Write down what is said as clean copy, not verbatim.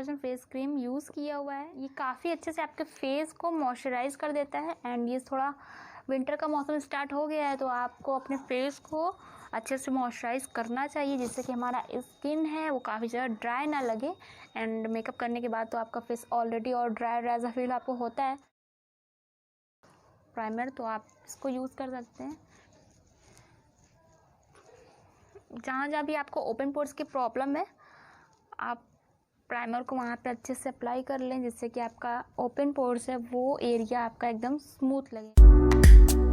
Collagen face cream use किया हुआ है। ये काफ़ी अच्छे से आपके फेस को मॉइस्चराइज कर देता है। एंड ये थोड़ा विंटर का मौसम स्टार्ट हो गया है तो आपको अपने फेस को अच्छे से मॉइस्चराइज करना चाहिए, जिससे कि हमारा स्किन है वो काफ़ी ज़्यादा ड्राई ना लगे। एंड मेकअप करने के बाद तो आपका फेस ऑलरेडी और ड्राई सा फील आपको होता है। प्राइमर तो आप इसको यूज़ कर सकते हैं। जहाँ जहाँ भी आपको ओपन पोर्स की प्रॉब्लम है आप प्राइमर को वहाँ पे अच्छे से अप्लाई कर लें, जिससे कि आपका ओपन पोर्स है वो एरिया आपका एकदम स्मूथ लगे।